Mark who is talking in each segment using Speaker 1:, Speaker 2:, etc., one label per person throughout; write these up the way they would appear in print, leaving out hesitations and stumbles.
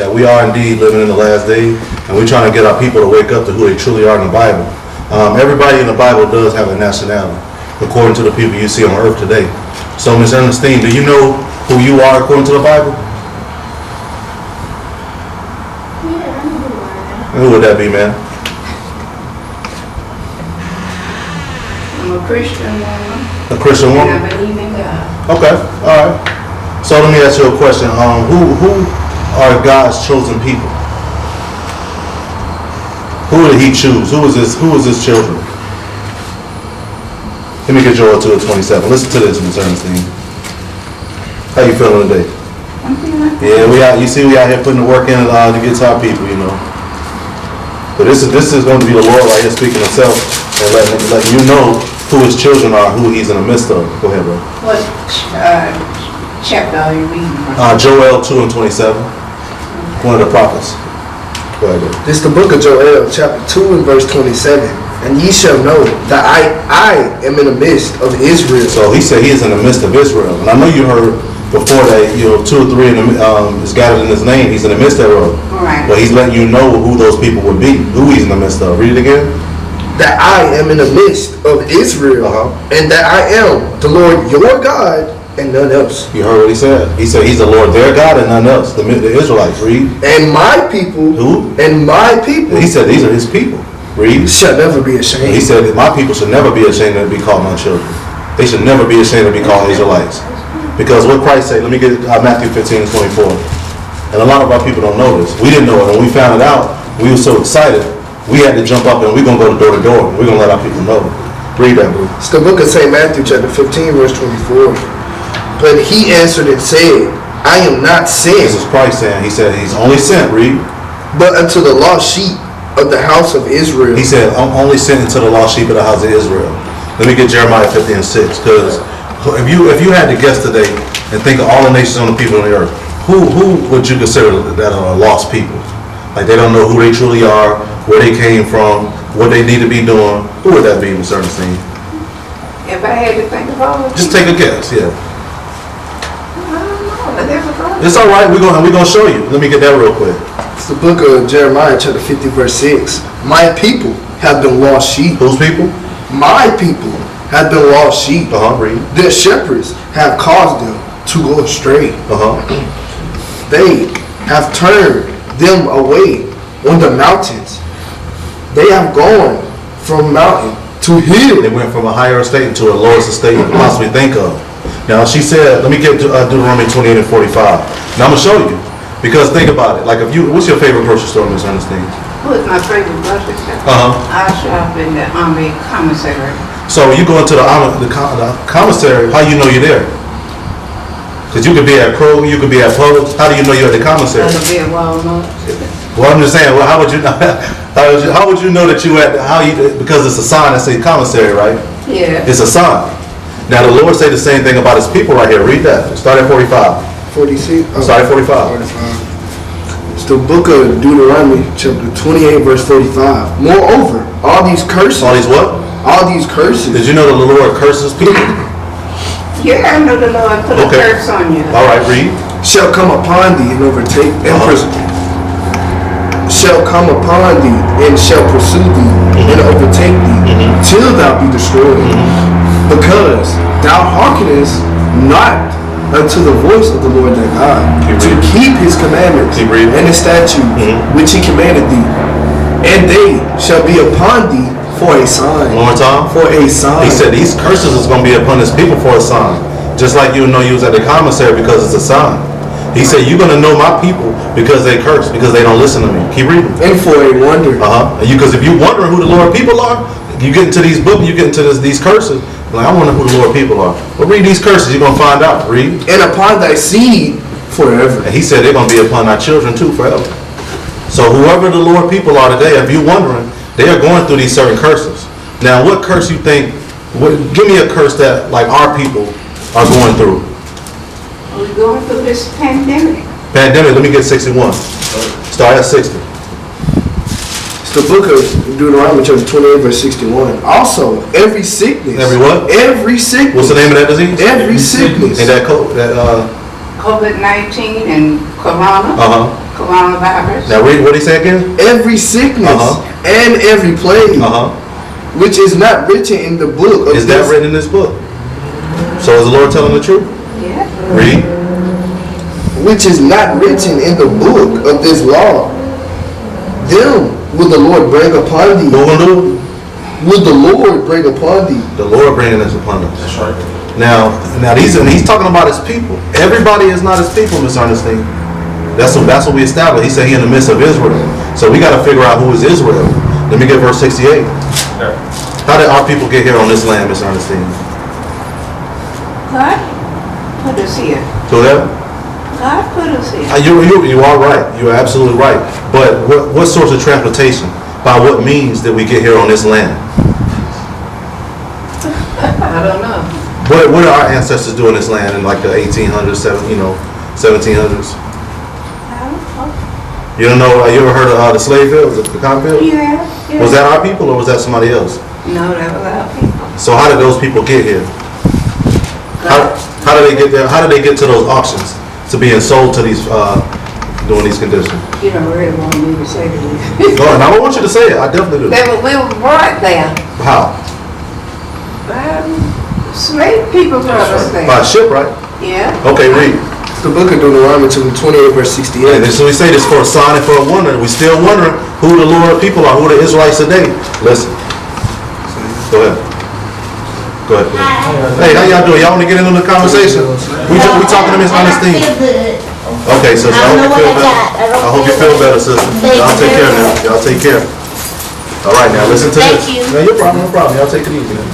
Speaker 1: that we are indeed living in the last day, and we're trying to get our people to wake up to who they truly are in the Bible. Everybody in the Bible does have a nationality, according to the people you see on earth today. So, Ms. Earnestine, do you know who you are according to the Bible?
Speaker 2: Yeah, I know who I am.
Speaker 1: Who would that be, man?
Speaker 2: I'm a Christian woman.
Speaker 1: A Christian
Speaker 2: And
Speaker 1: woman?
Speaker 2: I believe in God.
Speaker 1: Okay, all right. So let me ask you a question. Who are God's chosen people? Who did He choose? Who is His children? Let me get Joel 2:27. Listen to this, Ms. Earnestine. How you feeling today?
Speaker 2: I'm feeling
Speaker 1: Yeah, you see we out here putting the work in to get to our people, you know. But this is going to be the Lord right here speaking Himself and letting you know who His children are, who He's in the midst of. Go ahead, bro.
Speaker 2: What chapter are you reading from?
Speaker 1: Joel 2:27. One of the prophets. Go ahead, bro.
Speaker 3: This is the book of Joel, chapter 2 and verse 27. And ye shall know that I am in the midst of Israel.
Speaker 1: So He said He is in the midst of Israel. And I know you heard before that, 2 or 3 is gathered in His name. He's in the midst thereof.
Speaker 2: Right.
Speaker 1: But He's letting you know who those people would be, who He's in the midst of. Read it again.
Speaker 3: That I am in the midst of Israel, and that I am the Lord your God, and none else.
Speaker 1: You heard what He said. He said He's the Lord their God and none else. The Israelites. Read.
Speaker 3: And my people,
Speaker 1: Who?
Speaker 3: and my people,
Speaker 1: He said these are His people. Read.
Speaker 3: shall never be ashamed.
Speaker 1: He said that my people should never be ashamed to be called my children. They should never be ashamed to be called Israelites. Because what Christ said, let me get Matthew 15:24. And a lot of our people don't know this. We didn't know it. When we found it out, we were so excited, we had to jump up and we're going to go door to door. We're going to let our people know. Read that, bro.
Speaker 3: It's the book of St. Matthew, chapter 15, verse 24. But he answered and said, I am not sent,
Speaker 1: This is Christ saying. He said He's only sent, read.
Speaker 3: but unto the lost sheep of the house of Israel.
Speaker 1: He said, I'm only sent into the lost sheep of the house of Israel. Let me get Jeremiah 50:6. Because if you had to guess today and think of all the nations on the people on the earth, who would you consider that are lost people? Like they don't know who they truly are, where they came from, what they need to be doing. Who would that be, Ms. Earnestine?
Speaker 2: If I had to think of all of
Speaker 1: Just take a guess, yeah.
Speaker 2: I don't know, but there's a God.
Speaker 1: It's all right. We're gonna show you. Let me get that real quick.
Speaker 3: It's the book of Jeremiah, chapter 50, verse 6. My people have been lost sheep.
Speaker 1: Whose people?
Speaker 3: My people have been lost sheep.
Speaker 1: Read.
Speaker 3: Their shepherds have caused them to go astray. They have turned them away on the mountains. They have gone from mountain to hill.
Speaker 1: They went from a higher estate to a lowest estate you could possibly think of. Now she said, let me get Deuteronomy 28:45. Now I'm gonna show you. Because think about it. Like what's your favorite grocery store, Ms. Ernestine?
Speaker 2: Who's my favorite grocery store? I shop in the Army commissary.
Speaker 1: So you go into the commissary, how you know you're there? Because you could be at Kroger, you could be at Publix. How do you know you're at the commissary?
Speaker 2: That'll be at Walmart.
Speaker 1: Well, I'm just saying. Well, how would you know? How would you know that you at? Because it's a sign that says commissary, right?
Speaker 2: Yeah.
Speaker 1: It's a sign. Now the Lord say the same thing about His people right here. Read that. Start at 45.
Speaker 3: 46.
Speaker 1: Start at 45.
Speaker 3: It's the book of Deuteronomy, chapter 28, verse 45. Moreover, all these curses.
Speaker 1: All these what?
Speaker 3: All these curses.
Speaker 1: Did you know that the Lord curses people?
Speaker 2: Yeah, I know the Lord put a curse on you.
Speaker 1: All right, read.
Speaker 3: Shall come upon thee and overtake and shall come upon thee and shall pursue thee and overtake thee till thou be destroyed. Because thou hearkenest not unto the voice of the Lord thy God to keep His commandments and His statutes which He commanded thee. And they shall be upon thee for a sign.
Speaker 1: One more time.
Speaker 3: For a sign.
Speaker 1: He said these curses is going to be upon His people for a sign. Just like you know you was at the commissary because it's a sign. He said you're going to know my people because they curse, because they don't listen to me. Keep reading.
Speaker 3: And for a wonder.
Speaker 1: Because if you're wondering who the Lord people are, you get into these books, you get into these curses. Like, I wonder who the Lord people are. Well, read these curses, you're going to find out. Read.
Speaker 3: And upon thy seed forever.
Speaker 1: And He said they're going to be upon our children too forever. So whoever the Lord people are today, if you're wondering, they are going through these certain curses. Now, what curse you think, give me a curse that like our people are going through.
Speaker 2: We're going through this pandemic.
Speaker 1: Pandemic, let me get 61. Start at 60.
Speaker 3: It's the book of Deuteronomy, chapter 28, verse 61. Also, every sickness.
Speaker 1: Every what?
Speaker 3: Every sickness.
Speaker 1: What's the name of that disease?
Speaker 3: Every sickness.
Speaker 1: And that cold,
Speaker 2: COVID-19 and coronavirus.
Speaker 1: Now read what he said again.
Speaker 3: Every sickness and every plague, which is not written in the book of
Speaker 1: Is that written in this book? So is the Lord telling the truth?
Speaker 2: Yeah.
Speaker 1: Read.
Speaker 3: Which is not written in the book of this law, them will the Lord bring upon thee.
Speaker 1: What gonna do?
Speaker 3: Will the Lord bring upon thee.
Speaker 1: The Lord bringing this upon us.
Speaker 4: That's right.
Speaker 1: Now he's talking about his people. Everybody is not his people, Miss Ernestine. That's what we established. He said he in the midst of Israel. So we got to figure out who is Israel. Let me get verse 68.
Speaker 4: Yeah.
Speaker 1: How did our people get here on this land, Miss Ernestine?
Speaker 2: God put us here.
Speaker 1: So that
Speaker 2: God put us here.
Speaker 1: you are right. You're absolutely right. But what source of transportation? By what means did we get here on this land?
Speaker 2: I don't know.
Speaker 1: What did our ancestors do in this land in like the 1800s, 1700s? You don't know? You ever heard of the slave fields, the cotton fields?
Speaker 2: Yeah.
Speaker 1: Was that our people or was that somebody else?
Speaker 2: No, that was our people.
Speaker 1: So how did those people get here? How did they get there? How did they get to those auctions to being sold to these doing these conditions?
Speaker 2: You don't really want me to say this.
Speaker 1: No, and I don't want you to say it. I definitely do.
Speaker 2: We were brought there.
Speaker 1: How?
Speaker 2: Slave people brought us there.
Speaker 1: By ship, right?
Speaker 2: Yeah.
Speaker 1: Okay, read.
Speaker 3: The book of Deuteronomy 28 verse 68.
Speaker 1: And so we say this for a sign and for a wonder. We still wondering who the Lord people are, who the Israelites today. Listen. Go ahead. Go ahead. Hey, how y'all doing? Y'all want to get into the conversation? We talking to Miss Ernestine. Okay, so I hope you feel better. I hope you feel better, sister. Y'all take care now. Y'all take care. All right, now listen to this.
Speaker 5: Thank you.
Speaker 1: No, no problem. Y'all take it easy now.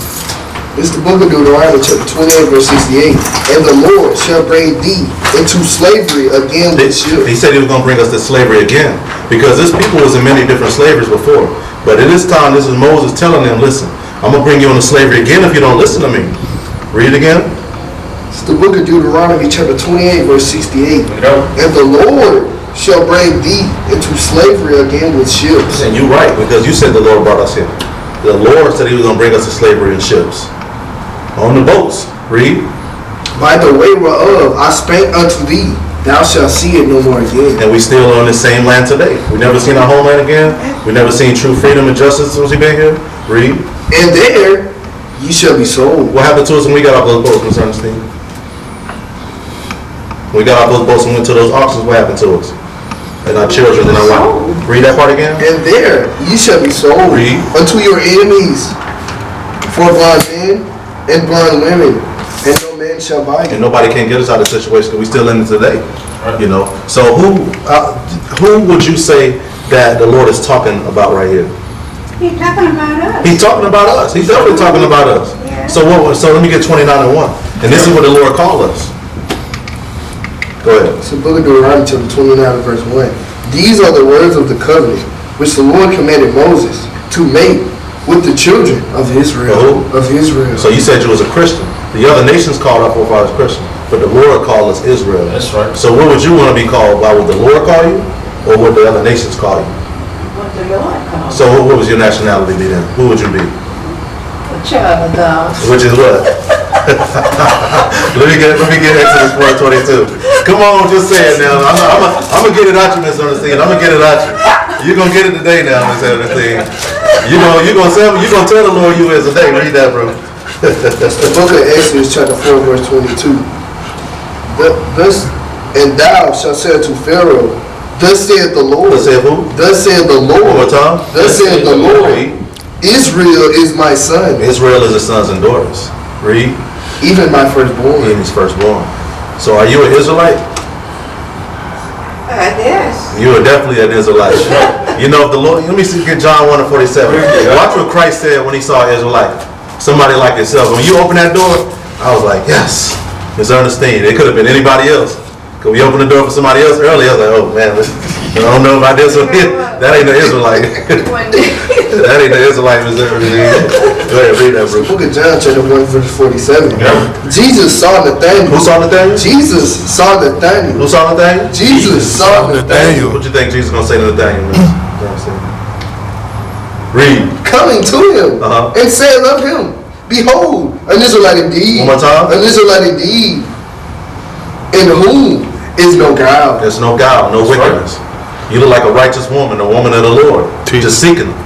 Speaker 3: It's the book of Deuteronomy chapter 28 verse 68. And the Lord shall bring thee into slavery again with ships.
Speaker 1: He said he was going to bring us to slavery again because this people was in many different slaveries before. But at this time, this is Moses telling them, listen, I'm going to bring you into slavery again if you don't listen to me. Read it again.
Speaker 3: It's the book of Deuteronomy chapter 28 verse 68.
Speaker 4: Go.
Speaker 3: And the Lord shall bring thee into slavery again with ships.
Speaker 1: And you're right, because you said the Lord brought us here. The Lord said he was going to bring us to slavery in ships. On the boats. Read.
Speaker 3: By the way whereof I spake unto thee, thou shalt see it no more again.
Speaker 1: And we still on the same land today. We never seen our homeland again. We never seen true freedom and justice since we been here. Read.
Speaker 3: And there ye shall be sold.
Speaker 1: What happened to us when we got off those boats, Miss Ernestine? When we got off those boats and went to those auctions, what happened to us? And our children and our wife. Read that part again.
Speaker 3: And there ye shall be sold
Speaker 1: Read.
Speaker 3: unto your enemies for blind men and blind women, and no man shall buy you.
Speaker 1: And nobody can get us out of the situation because we still in it today. You know. So who would you say that the Lord is talking about right here?
Speaker 2: He's talking about us.
Speaker 1: He's talking about us. He's definitely talking about us.
Speaker 2: Yeah.
Speaker 1: So let me get 29 and 1. And this is what the Lord called us. Go ahead.
Speaker 3: It's the book of Deuteronomy chapter 29 verse 1. These are the words of the covenant which the Lord commanded Moses to make with the children of Israel. Of Israel.
Speaker 1: So you said you was a Christian. The other nations called our forefathers Christian, but the Lord called us Israel.
Speaker 4: That's right.
Speaker 1: So what would you want to be called? Why would the Lord call you, or would the other nations call you?
Speaker 2: What the Lord called.
Speaker 1: So what was your nationality be then? Who would you be?
Speaker 2: A child of God.
Speaker 1: Which is what? let me get Exodus 4:22. Come on, just say it now. I'm gonna get it out you, Miss Ernestine. I'm gonna get it out you. You're gonna get it today now, Miss Ernestine. You gonna tell the Lord you is today. Read that, bro.
Speaker 3: The book of Exodus chapter 4 verse 22. Thus, and thou shalt say unto Pharaoh, thus saith the Lord.
Speaker 1: Thus saith who?
Speaker 3: Thus saith the Lord.
Speaker 1: One more time.
Speaker 3: Thus saith the Lord.
Speaker 1: Read.
Speaker 3: Israel is my son,
Speaker 1: Israel is his sons and daughters. Read.
Speaker 3: even my firstborn.
Speaker 1: Even his firstborn. So are you an Israelite?
Speaker 2: Yes.
Speaker 1: You are definitely an Israelite. You know, if the Lord, let me see, get John 1:47. Watch what Christ said when he saw an Israelite. Somebody like yourself. When you open that door, I was like, yes, Miss Ernestine. It could have been anybody else. Because we opened the door for somebody else earlier. I was like, oh man, I don't know about this one here. That ain't the Israelite. That ain't the Israelite, Miss Ernestine. Go ahead, read that, bro.
Speaker 3: Book of John chapter 1 verse 47. Jesus saw Nathanael.
Speaker 1: Who saw Nathaniel?
Speaker 3: Jesus saw Nathanael.
Speaker 1: Who saw Nathaniel?
Speaker 3: Jesus saw Nathanael.
Speaker 1: What you think Jesus is going to say to Nathaniel? Read.
Speaker 3: Coming to him and saying of him, behold, an Israelite indeed.
Speaker 1: One more time.
Speaker 3: An Israelite indeed. in whom is no guile.
Speaker 1: There's no guile, no wickedness. You look like a righteous woman, a woman of the Lord, just seeking him.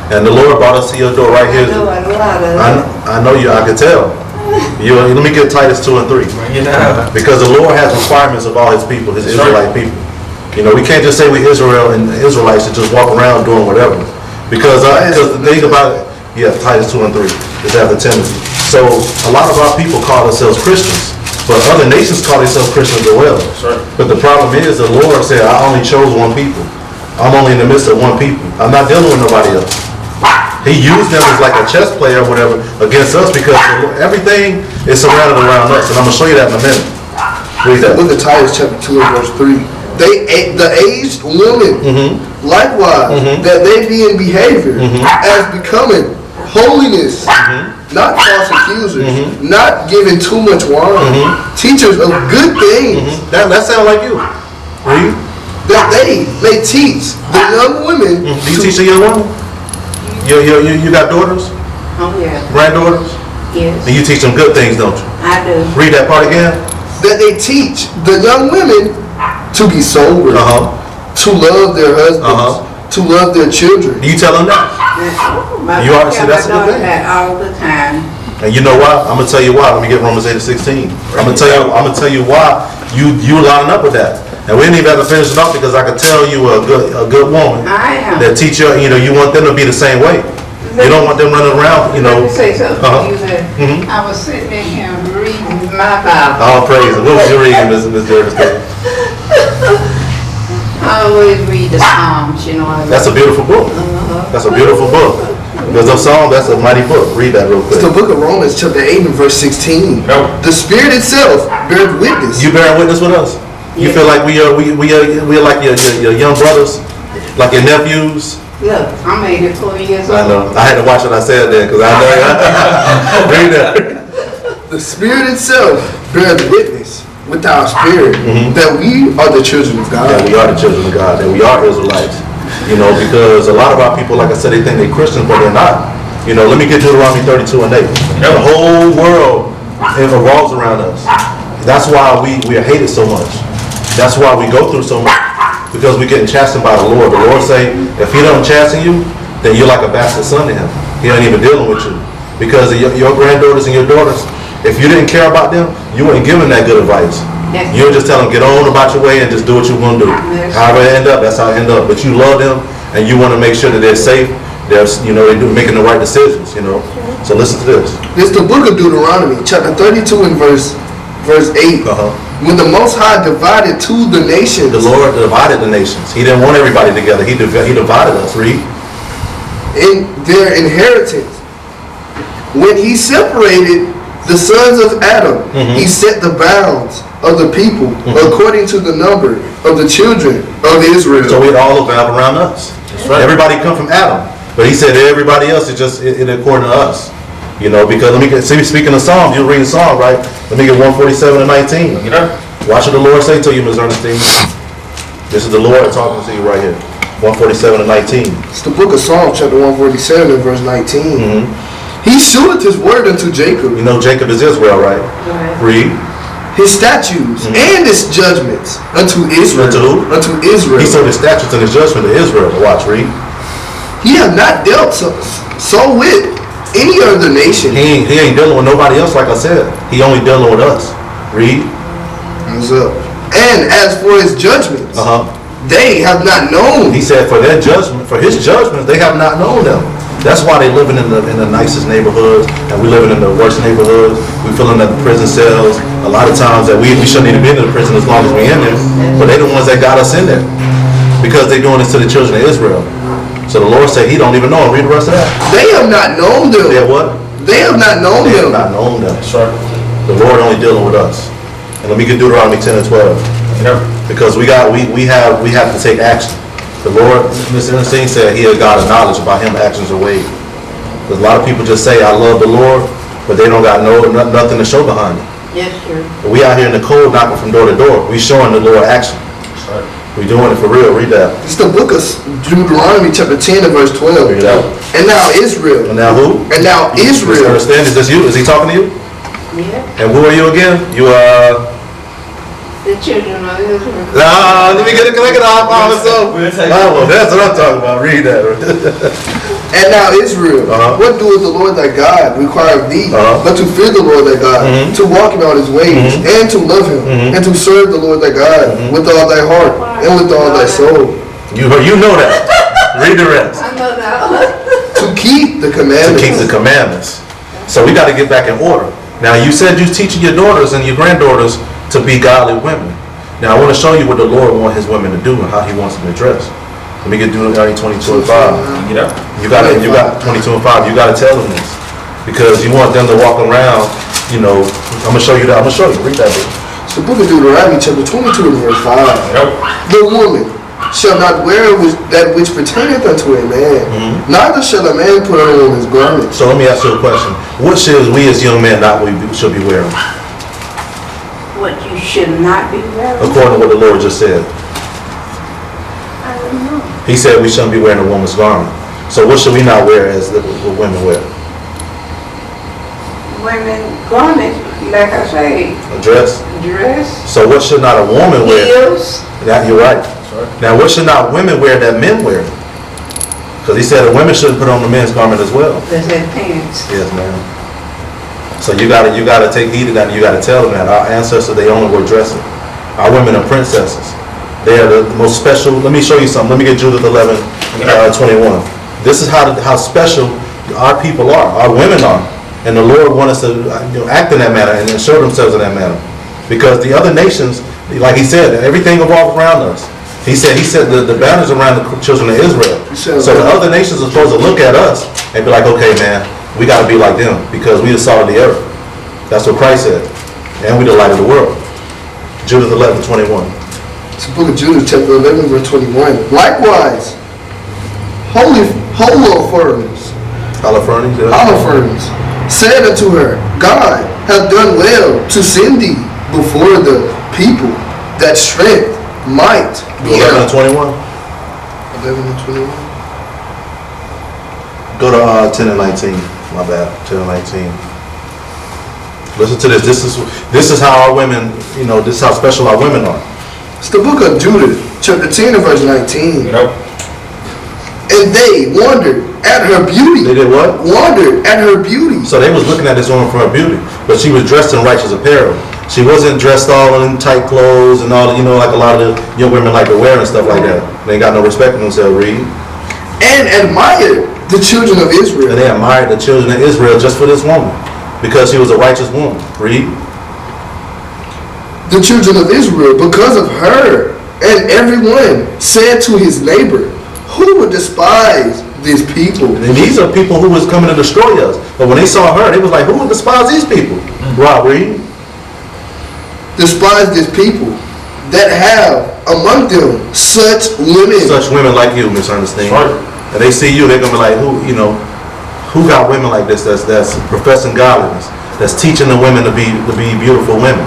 Speaker 1: And the Lord brought us to your door right here.
Speaker 2: I know a lot of
Speaker 1: I know you, I can tell. Let me get Titus 2 and 3. Because the Lord has requirements of all his people, his Israelite people. You know, we can't just say we Israel and the Israelites should just walk around doing whatever. Because the thing about it, Titus 2 and 3 is after Timothy. So a lot of our people call themselves Christians, but other nations call themselves Christians as well. But the problem is the Lord said, I only chose one people. I'm only in the midst of one people. I'm not dealing with nobody else. He used them as like a chess player or whatever against us because everything is surrounded around us. And I'm going to show you that in a minute. Read that.
Speaker 3: Look at Titus chapter 2 and verse 3. The aged women, likewise, that they be in behavior as becoming holiness, not false accusers, not giving too much wine, teachers of good things.
Speaker 1: That sounds like you. Read.
Speaker 3: That they may teach the young women.
Speaker 1: Do you teach the young women? You got daughters?
Speaker 2: Oh, yeah.
Speaker 1: Granddaughters?
Speaker 2: Yes.
Speaker 1: And you teach them good things, don't you?
Speaker 2: I do.
Speaker 1: Read that part again.
Speaker 3: That they teach the young women to be sober, to love their husbands, to love their children.
Speaker 1: Do you tell them that? You already see that's a good thing.
Speaker 2: That all the time.
Speaker 1: And you know why? I'm gonna tell you why. Let me get Romans 8 and 16. I'm gonna tell you why you line up with that. And we didn't even have to finish it off because I could tell you a good woman that teach you. You want them to be the same way. You don't want them running around.
Speaker 2: Let me say something to you that I was sitting in here reading my Bible.
Speaker 1: All praise. What was you reading, Miss Earnestine?
Speaker 2: I always read the Psalms, you know.
Speaker 1: That's a beautiful book. That's a beautiful book. Because of Psalm, that's a mighty book. Read that real quick.
Speaker 3: It's the book of Romans, chapter 8 and verse 16. The Spirit itself bears witness.
Speaker 1: You bearing witness with us? You feel like we are like your young brothers, like your nephews?
Speaker 2: Look, I'm 84 years old.
Speaker 1: I know. I had to watch what I said then because I know. Read that.
Speaker 3: The Spirit itself bears witness with our spirit that we are the children of God.
Speaker 1: Yeah, we are the children of God, and we are Israelites. Because a lot of our people, like I said, they think they're Christians, but they're not. Let me get Deuteronomy 32 and 8. The whole world revolves around us. That's why we are hated so much. That's why we go through so much, because we're getting chastened by the Lord. The Lord say, if he don't chasten you, then you're like a bastard son to him. He ain't even dealing with you. Because your granddaughters and your daughters, if you didn't care about them, you wouldn't give them that good advice. You would just tell them, get on about your way and just do what you're going to do. However it end up, that's how it end up. But you love them, and you want to make sure that they're safe. They're making the right decisions, So listen to this.
Speaker 3: This is the book of Deuteronomy, chapter 32 and verse 8. When the Most High divided to the nations.
Speaker 1: The Lord divided the nations. He didn't want everybody together. He divided us. Read.
Speaker 3: In their inheritance. When he separated the sons of Adam, he set the bounds of the people according to the number of the children of Israel.
Speaker 1: So it all revolve around us. Right. Everybody come from Adam. But he said everybody else is just in according to us. Because speaking of Psalms, you're reading Psalms, right? Let me get 147 and 19. Watch what the Lord say to you, Ms. Earnestine. This is the Lord talking to you right here. 147 and 19.
Speaker 3: It's the book of Psalms, chapter 147 and verse 19. He sheweth his word unto Jacob.
Speaker 1: Jacob is Israel, right? Read.
Speaker 3: His statutes and his judgments unto Israel.
Speaker 1: Unto who?
Speaker 3: Unto Israel.
Speaker 1: He showed his statutes and his judgment to Israel. Watch, read.
Speaker 3: He have not dealt so with any other nation.
Speaker 1: He ain't dealing with nobody else, like I said. He only dealing with us. Read.
Speaker 3: Hands up. And as for his judgments, they have not known.
Speaker 1: He said for his judgments, they have not known them. That's why they living in the nicest neighborhoods, and we living in the worst neighborhoods. We filling up the prison cells. A lot of times that we shouldn't even be in the prison as long as we in there, but they the ones that got us in there because they doing this to the children of Israel. So the Lord said He don't even know them. Read the rest of that.
Speaker 3: They have not known them.
Speaker 1: They have what?
Speaker 3: They have not known
Speaker 1: they
Speaker 3: them.
Speaker 1: They have not known them. That's right. The Lord only dealing with us. And let me get Deuteronomy 10 and 12. Because we have to take action. The Lord, Mr. Earnestine said He is God of knowledge about Him actions or ways. Because a lot of people just say, I love the Lord, but they don't got nothing to show behind it.
Speaker 2: Yes, sir.
Speaker 1: But we out here in the cold knocking from door to door. We showing the Lord action. Right. We doing it for real. Read that.
Speaker 3: It's the book of Deuteronomy chapter 10 and verse 12.
Speaker 1: Read that.
Speaker 3: And now Israel.
Speaker 1: And now who?
Speaker 3: And now Israel.
Speaker 1: Understand? Is this you? Is he talking to you?
Speaker 2: Yeah.
Speaker 1: And who are you again? You are...
Speaker 2: The children of Israel.
Speaker 1: Nah, let me get it connected on myself. Well, that's what I'm talking about. Read that.
Speaker 3: And now Israel, what doeth the Lord thy God require of thee, but to fear the Lord thy God, to walk in all his ways, and to love him, and to serve the Lord thy God with all thy heart and with all thy soul.
Speaker 1: You know that. Read the rest.
Speaker 2: I know that.
Speaker 3: To keep the commandments.
Speaker 1: To keep the commandments. So we got to get back in order. Now you said you're teaching your daughters and your granddaughters to be godly women. Now I want to show you what the Lord wants his women to do and how he wants them to dress. Let me get Deuteronomy 22 and 5. You got 22 and 5. You got to tell them this because you want them to walk around. You know, I'm gonna show you that. I'm gonna show you. Read that book.
Speaker 3: So Book of Deuteronomy chapter 22 and verse 5. The woman shall not wear that which pertaineth unto a man, neither shall a man put on a woman's garment.
Speaker 1: So let me ask you a question. What should we as young men should be wearing?
Speaker 2: What you should not be wearing.
Speaker 1: According to what the Lord just said.
Speaker 2: I don't know.
Speaker 1: He said we shouldn't be wearing a woman's garment. So what should we not wear as the women wear?
Speaker 2: Women garments, like I say.
Speaker 1: A dress?
Speaker 2: Dress.
Speaker 1: So what should not a woman wear?
Speaker 2: Heels.
Speaker 1: That, you're right. Now what should not women wear that men wear? Because he said the women shouldn't put on the men's garment as well.
Speaker 2: That's their pants.
Speaker 1: Yes, ma'am. So you gotta take heed of that and you gotta tell them that. Our ancestors, they only were dressing. Our women are princesses. They are the most special. Let me show you something. Let me get Judith 11, 21. This is how special our people are, our women are. And the Lord wants us to act in that manner and show themselves in that manner. Because the other nations, like he said, everything revolves around us. He said the banners around the children of Israel. So the other nations are supposed to look at us and be like, okay, man, we got to be like them because we the salt of the earth. That's what Christ said. And we the light of the world. Judith 11, 21.
Speaker 3: It's the Book of Judith, chapter 11, verse 21. Likewise, Holofernes said unto her, God hath done well to send thee before the people, that strength might be
Speaker 1: 11 and 21.
Speaker 3: 11 and 21.
Speaker 1: Go to 10 and 19. My bad. 10 and 19. Listen to this. This is how our women, this is how special our women are.
Speaker 3: It's the Book of Judith, chapter 10 and verse 19. And they wondered at her beauty.
Speaker 1: They did what?
Speaker 3: Wondered at her beauty.
Speaker 1: So they was looking at this woman for her beauty, but she was dressed in righteous apparel. She wasn't dressed all in tight clothes and all, like a lot of the young women like to wear and stuff like that. They ain't got no respect for themselves. Read.
Speaker 3: And admired the children of Israel.
Speaker 1: And they admired the children of Israel just for this woman, because she was a righteous woman. Read.
Speaker 3: The children of Israel, because of her, and everyone said to his neighbor, who would despise these people?
Speaker 1: And these are people who was coming to destroy us. But when they saw her, they was like, who would despise these people? Rob, read.
Speaker 3: Despise these people that have among them such women.
Speaker 1: Such women like you, Miss Earnestine. Right. And they see you, they're gonna be like, who got women like this that's professing godliness, that's teaching the women to be beautiful women,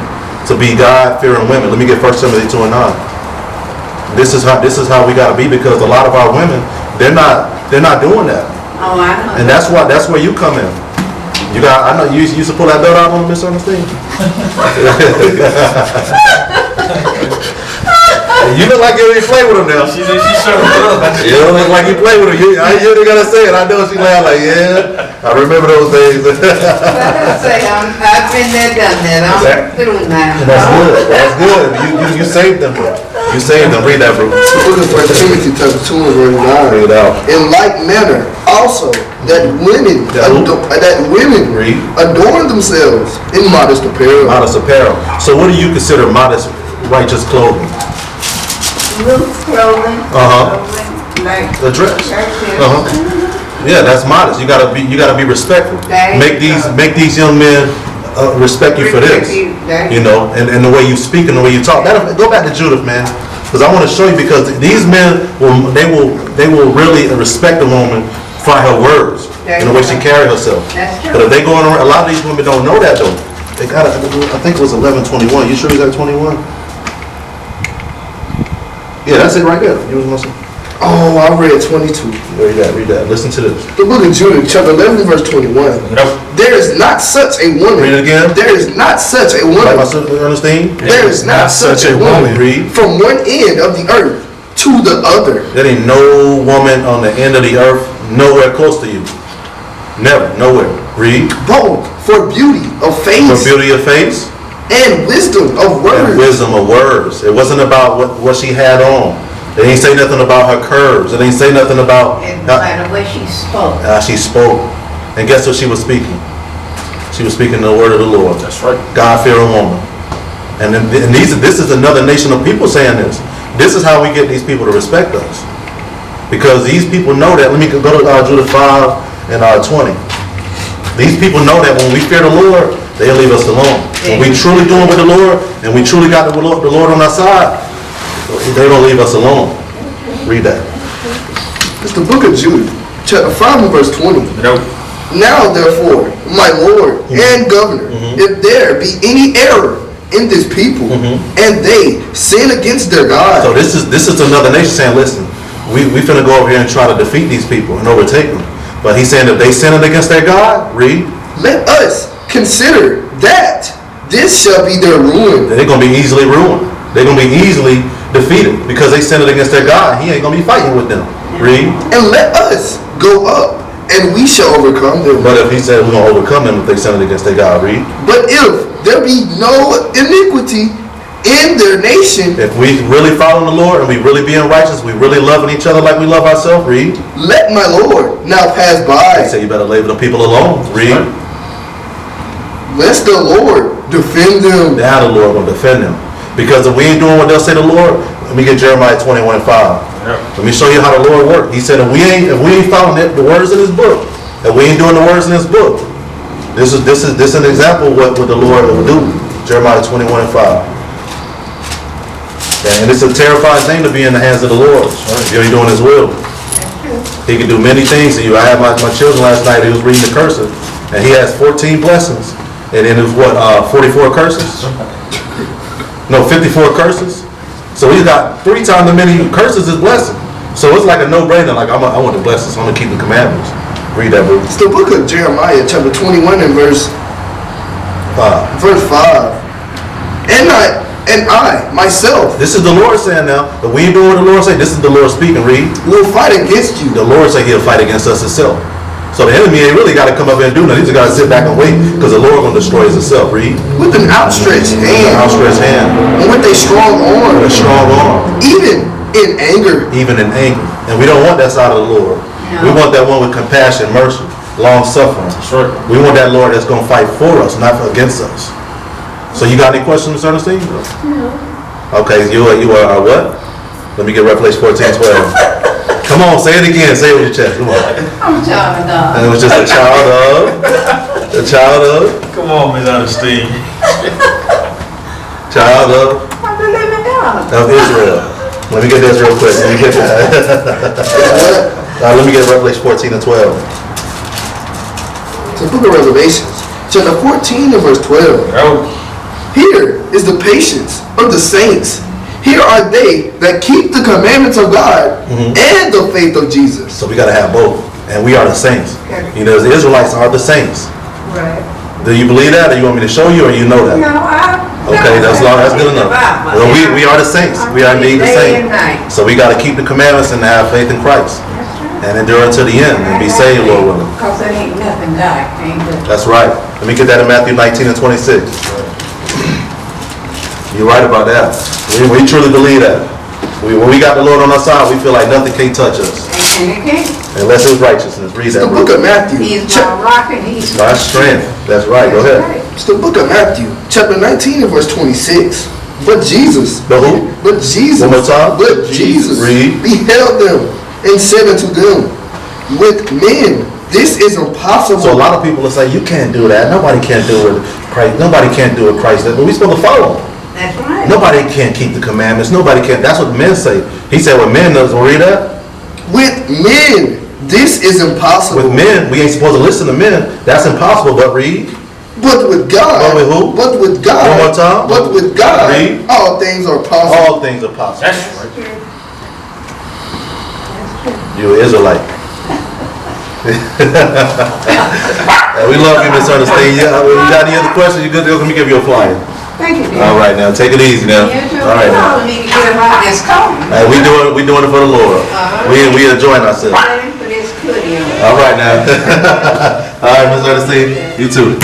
Speaker 1: to be God-fearing women. Let me get 1 Timothy 2 and 9. This is how we gotta be, because a lot of our women, they're not doing that.
Speaker 2: Oh, I know.
Speaker 1: And that's where you come in. I know you used to pull that belt out on Miss Earnestine. You look like you already play with him now.
Speaker 4: She showed up.
Speaker 1: You don't look like you play with him. You ain't gotta say it. I know she laughed like, yeah. I remember those days.
Speaker 2: Like I say, I've been there, done that. I'm through now.
Speaker 1: That's good. That's good. You saved them, bro. You saved them. Read that, bro.
Speaker 3: Book of 1 Timothy chapter 2 and verse 9.
Speaker 1: Read it out.
Speaker 3: In like manner, also that women
Speaker 1: Read.
Speaker 3: adorn themselves in modest apparel.
Speaker 1: Modest apparel. So what do you consider modest, righteous clothing?
Speaker 2: Loose clothing. Like
Speaker 1: The dress. Yeah, that's modest. You gotta be respectful. Make these young men respect you for this. And the way you speak and the way you talk. Go back to Judith, man, because I want to show you, because these men will really respect a woman for her words and the way she carry herself.
Speaker 2: That's true.
Speaker 1: But if they go around, a lot of these women don't know that though. They got it. I think it was 11:21. You sure he's at 21? Yeah, that's it right there. You was missing.
Speaker 3: Oh, I read 22.
Speaker 1: Read that. Listen to this.
Speaker 3: The book of Judah, chapter 11, verse 21. There is not such a woman.
Speaker 1: Read it again.
Speaker 3: There is not such a woman.
Speaker 1: Like my sister Earnestine.
Speaker 3: There is not such a woman.
Speaker 1: Read.
Speaker 3: From one end of the earth to the other.
Speaker 1: There ain't no woman on the end of the earth nowhere close to you. Never, nowhere. Read.
Speaker 3: Both for beauty of face.
Speaker 1: For beauty of face.
Speaker 3: And wisdom of words.
Speaker 1: And wisdom of words. It wasn't about what she had on. It ain't say nothing about her curves. It ain't say nothing about
Speaker 2: And by the way she spoke.
Speaker 1: how she spoke. And guess what she was speaking? She was speaking the word of the Lord.
Speaker 4: That's right.
Speaker 1: God-fearing woman. And this is another nation of people saying this. This is how we get these people to respect us. Because these people know that. Let me go to Judah 5 and 20. These people know that when we fear the Lord, they'll leave us alone. When we truly doing with the Lord, and we truly got the Lord on our side, they don't leave us alone. Read that.
Speaker 3: It's the book of Judah, chapter 5 and verse 20. Now therefore, my Lord and governor, if there be any error in this people, and they sin against their God.
Speaker 1: So this is another nation saying, listen, we finna go over here and try to defeat these people and overtake them. But he's saying if they sinning against their God, read.
Speaker 3: Let us consider that this shall be their ruin.
Speaker 1: They're gonna be easily ruined. They're gonna be easily defeated because they sinned against their God. He ain't gonna be fighting with them. Read.
Speaker 3: And let us go up, and we shall overcome them.
Speaker 1: But if he said we're gonna overcome them if they sinned against their God, read.
Speaker 3: But if there be no iniquity in their nation,
Speaker 1: if we really following the Lord and we really being righteous, we really loving each other like we love ourselves, read.
Speaker 3: Let my Lord now pass by.
Speaker 1: They say you better leave the people alone. Read.
Speaker 3: Lest the Lord defend them.
Speaker 1: Now the Lord gonna defend them. Because if we ain't doing what they'll say the Lord, let me get Jeremiah 21:5. Let me show you how the Lord works. He said if we ain't following the words in his book, if we ain't doing the words in his book, this is an example of what the Lord will do. Jeremiah 21:5. And it's a terrifying thing to be in the hands of the Lord. If you ain't doing his will. He can do many things to you. I had my children last night, he was reading the cursive, and he has 14 blessings. And then it was 44 curses? No, 54 curses. So he's got 3 times as many curses as blessings. So it's like a no-brainer. Like I want the blessings, so I'm gonna keep the commandments. Read that, bro.
Speaker 3: It's the book of Jeremiah, chapter 21 and verse 5. Verse 5. And I myself.
Speaker 1: This is the Lord saying now. If we ain't doing what the Lord say, this is the Lord speaking. Read.
Speaker 3: Will fight against you.
Speaker 1: The Lord say he'll fight against us himself. So the enemy ain't really got to come up here and do nothing. He just got to sit back and wait because the Lord gonna destroy himself. Read.
Speaker 3: With an outstretched hand.
Speaker 1: An outstretched hand.
Speaker 3: And with a strong arm.
Speaker 1: With a strong arm.
Speaker 3: Even in anger.
Speaker 1: Even in anger. And we don't want that side of the Lord. No. We want that one with compassion, mercy, long suffering.
Speaker 4: Sure.
Speaker 1: We want that Lord that's gonna fight for us, not against us. So you got any questions, Ms. Earnestine?
Speaker 2: No.
Speaker 1: Okay, you are what? Let me get Revelation 14:12. Come on, say it again. Say it with your chest. Come on.
Speaker 2: I'm a child of God.
Speaker 1: And it was just a child of. A child of.
Speaker 4: Come on, Ms. Earnestine.
Speaker 2: I'm
Speaker 1: Child
Speaker 2: the living God.
Speaker 1: of Israel. Let me get this real quick. Let me get that. Let me get Revelation 14:12.
Speaker 3: It's the book of Revelations, chapter 14 and verse 12. Here is the patience of the saints. Here are they that keep the commandments of God and the faith of Jesus.
Speaker 1: So we got to have both. And we are the saints.
Speaker 2: Okay.
Speaker 1: You know, the Israelites are the saints.
Speaker 2: Right.
Speaker 1: Do you believe that, or you want me to show you, or you know that?
Speaker 2: No,
Speaker 1: Okay, that's good enough. Well, we are the saints. We are indeed the saints. So we got to keep the commandments and have faith in Christ. And endure until the end and be saved, Lord willing.
Speaker 2: Because there ain't nothing God can't do.
Speaker 1: That's right. Let me get that in Matthew 19:26. You're right about that. We truly believe that. When we got the Lord on our side, we feel like nothing can touch us.
Speaker 2: And it can't.
Speaker 1: Unless it's righteousness. Read
Speaker 3: It's
Speaker 1: that.
Speaker 3: the book of Matthew.
Speaker 2: He's my rock and he's
Speaker 1: My strength. That's right. Go ahead.
Speaker 3: It's the book of Matthew, chapter 19 and verse 26. But Jesus.
Speaker 1: But who?
Speaker 3: But Jesus.
Speaker 1: One more time.
Speaker 3: But Jesus
Speaker 1: Read.
Speaker 3: beheld them and said unto them, with men this is impossible.
Speaker 1: So a lot of people will say, you can't do that. Nobody can do it. Christ. Nobody can't do it. Christ. But we're supposed to follow him.
Speaker 2: That's right.
Speaker 1: Nobody can keep the commandments. Nobody can. That's what men say. He said, "With men, does read that?
Speaker 3: With men, this is impossible.
Speaker 1: With men, we ain't supposed to listen to men. That's impossible. But read.
Speaker 3: But with God.
Speaker 1: But with who?
Speaker 3: But with God.
Speaker 1: One more time.
Speaker 3: But with God,
Speaker 1: read.
Speaker 3: all things are possible.
Speaker 1: All things are possible.
Speaker 4: That's right.
Speaker 1: You're an Israelite. We love you, Miss Earnestine. You got any other questions? You good? Let me give you a flyer.
Speaker 2: Thank you, dear.
Speaker 1: All right, now take it easy now. All right, now.
Speaker 2: We need to get about this cold.
Speaker 1: Hey, we doing it for the Lord. We enjoying ourselves.
Speaker 2: Let him put his hoodie on.
Speaker 1: All right now. All right, Miss Earnestine. You too.